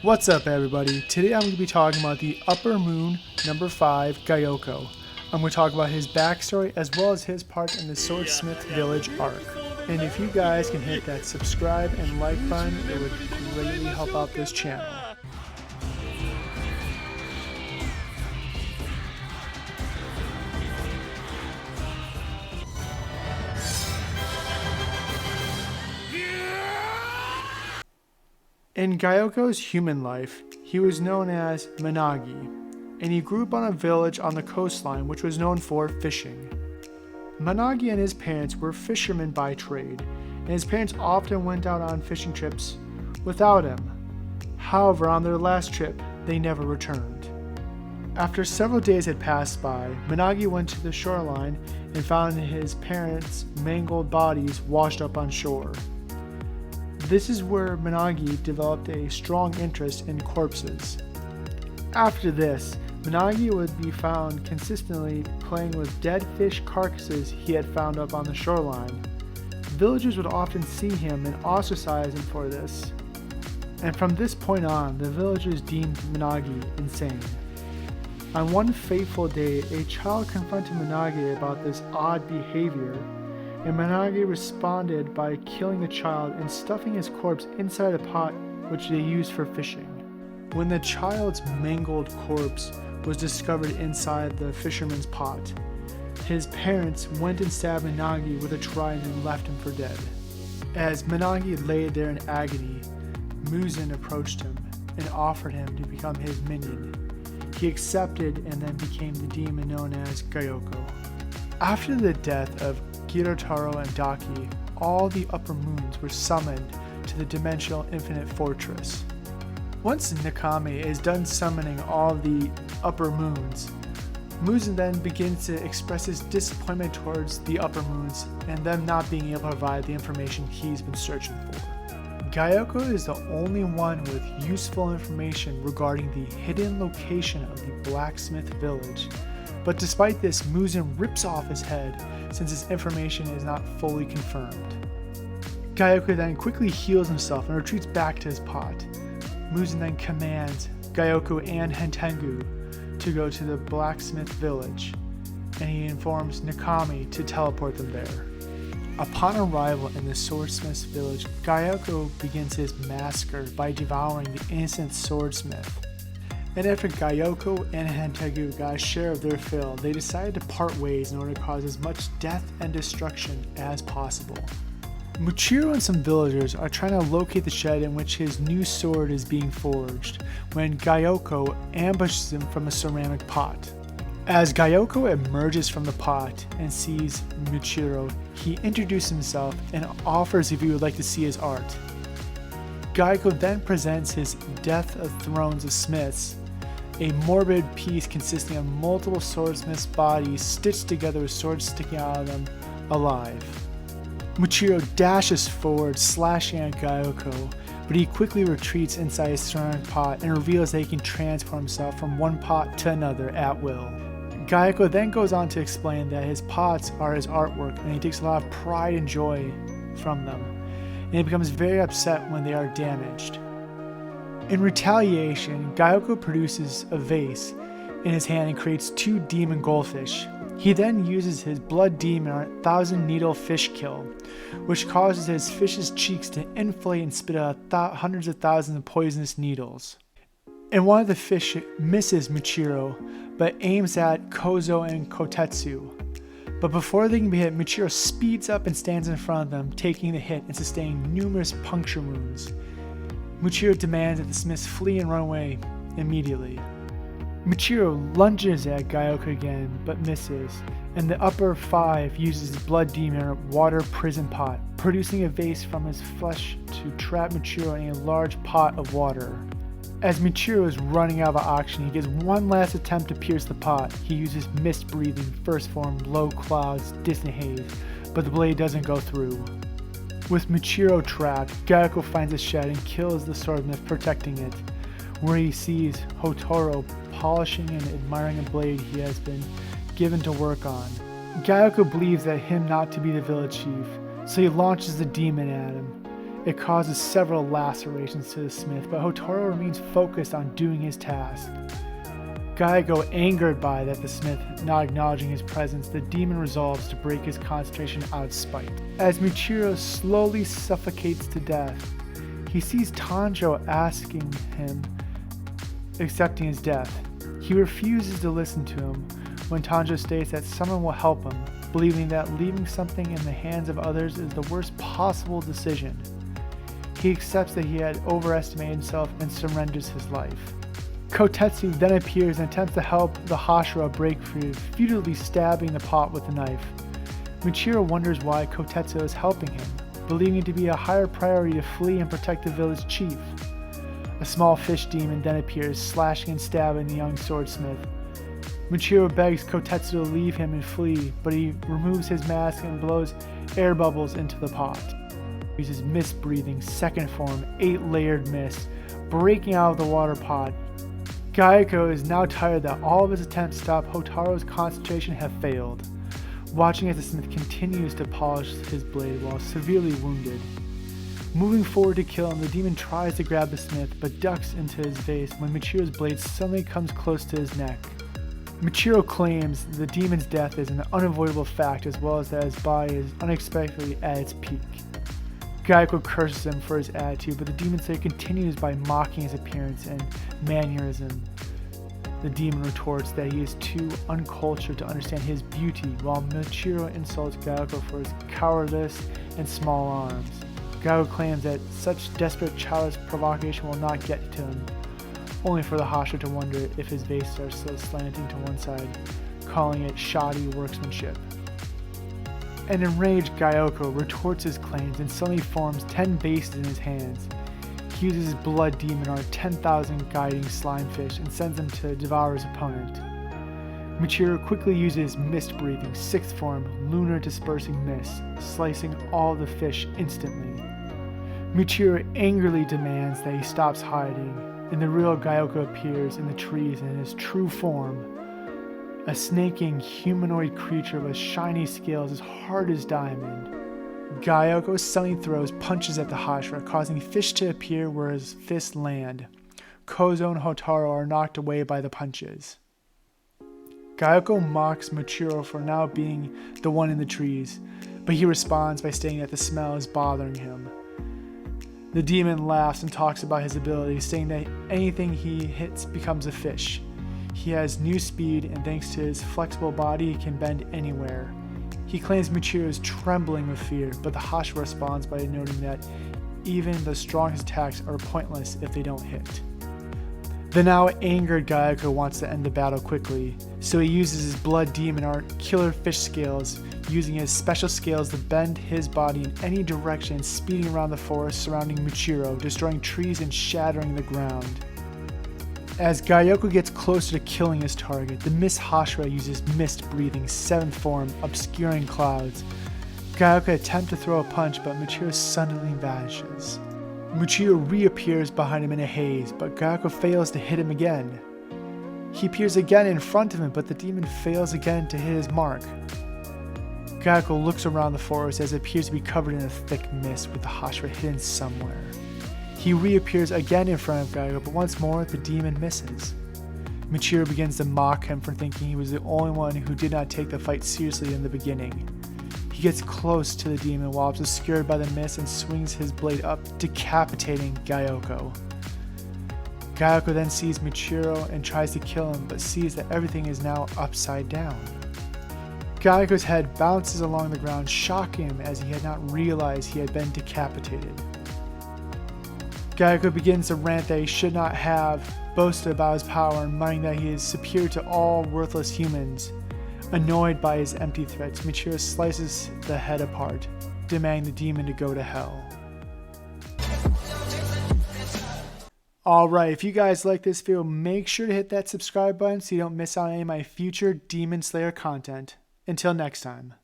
What's up, everybody? Today I'm going to be talking about the Upper Moon number 5 Gyokko. I'm going to talk about his backstory as well as his part in the Swordsmith Village arc. And if you guys can hit that subscribe and like button, it would greatly help out this channel. In Gyokko's human life, he was known as Managi, and he grew up on a village on the coastline which was known for fishing. Managi and his parents were fishermen by trade, and his parents often went out on fishing trips without him. However, on their last trip, they never returned. After several days had passed by, Managi went to the shoreline and found his parents' mangled bodies washed up on shore. This is where Managi developed a strong interest in corpses. After this, Managi would be found consistently playing with dead fish carcasses he had found up on the shoreline. Villagers would often see him and ostracize him for this. And from this point on, the villagers deemed Managi insane. On one fateful day, a child confronted Managi about this odd behavior, and Managi responded by killing the child and stuffing his corpse inside a pot which they used for fishing. When the child's mangled corpse was discovered inside the fisherman's pot, his parents went and stabbed Managi with a trident and left him for dead. As Managi lay there in agony, Muzan approached him and offered him to become his minion. He accepted and then became the demon known as Gyokko. After the death of Girotaro and Daki, all the Upper Moons were summoned to the Dimensional Infinite Fortress. Once Nakame is done summoning all the Upper Moons, Muzan then begins to express his disappointment towards the Upper Moons and them not being able to provide the information he's been searching for. Gyokko is the only one with useful information regarding the hidden location of the blacksmith village. But despite this, Muzan rips off his head since his information is not fully confirmed. Gyokko then quickly heals himself and retreats back to his pot. Muzan then commands Gyokko and Hentengu to go to the blacksmith village, and he informs Nakame to teleport them there. Upon arrival in the swordsmith's village, Gyokko begins his massacre by devouring the innocent swordsmith. And after Gyokko and Hentengu got a share of their fill, they decided to part ways in order to cause as much death and destruction as possible. Muchiro and some villagers are trying to locate the shed in which his new sword is being forged, when Gyokko ambushes him from a ceramic pot. As Gyokko emerges from the pot and sees Muchiro, he introduces himself and offers if he would like to see his art. Gyokko then presents his Death of Thrones of Smiths, a morbid piece consisting of multiple swordsmiths' bodies stitched together with swords sticking out of them, alive. Muchiro dashes forward, slashing at Gyokko, but he quickly retreats inside his ceramic pot and reveals that he can transport himself from one pot to another at will. Gyokko then goes on to explain that his pots are his artwork and he takes a lot of pride and joy from them, and he becomes very upset when they are damaged. In retaliation, Gyokko produces a vase in his hand and creates 2 demon goldfish. He then uses his blood demon on 1,000 needle fish kill, which causes his fish's cheeks to inflate and spit out hundreds of thousands of poisonous needles. And one of the fish misses Muchiro, but aims at Kozo and Kotetsu. But before they can be hit, Muchiro speeds up and stands in front of them, taking the hit and sustaining numerous puncture wounds. Muchiro demands that the smiths flee and run away immediately. Muchiro lunges at Gyokko again, but misses, and the Upper 5 uses his blood demon water prison pot, producing a vase from his flesh to trap Muchiro in a large pot of water. As Muchiro is running out of oxygen, he gets one last attempt to pierce the pot. He uses mist breathing, first form, low clouds, distant haze, but the blade doesn't go through. With Muchiro trapped, Gyokko finds a shed and kills the swordsmith protecting it, where he sees Hotoro polishing and admiring a blade he has been given to work on. Gyokko believes that him not to be the village chief, so he launches the demon at him. It causes several lacerations to the smith, but Hotaru remains focused on doing his task. Gyokko, angered by that the smith not acknowledging his presence, the demon resolves to break his concentration out of spite. As Michiro slowly suffocates to death, he sees Tanjiro asking him, accepting his death. He refuses to listen to him when Tanjiro states that someone will help him, believing that leaving something in the hands of others is the worst possible decision. He accepts that he had overestimated himself and surrenders his life. Kotetsu then appears and attempts to help the Hashira break free, futilely stabbing the pot with a knife. Michiro wonders why Kotetsu is helping him, believing it to be a higher priority to flee and protect the village chief. A small fish demon then appears, slashing and stabbing the young swordsmith. Michiro begs Kotetsu to leave him and flee, but he removes his mask and blows air bubbles into the pot. He uses mist breathing, second form, 8-layered mist, breaking out of the water pot. Gyokko is now tired that all of his attempts to stop Hotaru's concentration have failed, watching as the smith continues to polish his blade while severely wounded. Moving forward to kill him, the demon tries to grab the smith, but ducks into his face when Michiro's blade suddenly comes close to his neck. Michiro claims the demon's death is an unavoidable fact, as well as that his body is unexpectedly at its peak. Gyokko curses him for his attitude, but the demon slayer continues by mocking his appearance and mannerism. The demon retorts that he is too uncultured to understand his beauty, while Michiro insults Gyokko for his cowardice and small arms. Gyokko claims that such desperate childish provocation will not get to him, only for the Hashira to wonder if his vase are still slanting to one side, calling it shoddy workmanship. An enraged Gyokko retorts his claims and suddenly forms 10 bases in his hands. He uses his blood demon art 10,000 guiding slime fish and sends them to devour his opponent. Michiro quickly uses mist breathing 6th form lunar dispersing mist, slicing all the fish instantly. Michiro angrily demands that he stops hiding, and the real Gyokko appears in the trees in his true form. A snaking humanoid creature with shiny scales as hard as diamond. Gyokko suddenly throws punches at the Hashira, causing fish to appear where his fists land. Kozo and Hotaru are knocked away by the punches. Gyokko mocks Michiro for now being the one in the trees, but he responds by stating that the smell is bothering him. The demon laughs and talks about his abilities, saying that anything he hits becomes a fish. He has new speed, and thanks to his flexible body, he can bend anywhere. He claims Michiro is trembling with fear, but the Hashira responds by noting that even the strongest attacks are pointless if they don't hit. The now angered Gyokko wants to end the battle quickly, so he uses his blood demon art killer fish scales, using his special scales to bend his body in any direction, speeding around the forest surrounding Michiro, destroying trees and shattering the ground. As Gyokko gets closer to killing his target, the Mist Hashira uses mist breathing 7th form, obscuring clouds. Gyokko attempts to throw a punch, but Michiro suddenly vanishes. Michiro reappears behind him in a haze, but Gyokko fails to hit him again. He appears again in front of him, but the demon fails again to hit his mark. Gyokko looks around the forest as it appears to be covered in a thick mist with the Hashira hidden somewhere. He reappears again in front of Gyokko, but once more the demon misses. Michiro begins to mock him for thinking he was the only one who did not take the fight seriously in the beginning. He gets close to the demon while obscured by the mist and swings his blade up, decapitating Gyokko. Gyokko then sees Michiro and tries to kill him, but sees that everything is now upside down. Gyokko's head bounces along the ground, shocking him as he had not realized he had been decapitated. Gyokko begins to rant that he should not have boasted about his power and muttering that he is superior to all worthless humans. Annoyed by his empty threats, Michiro slices the head apart, demanding the demon to go to hell. Alright, if you guys like this video, make sure to hit that subscribe button so you don't miss out on any of my future Demon Slayer content. Until next time.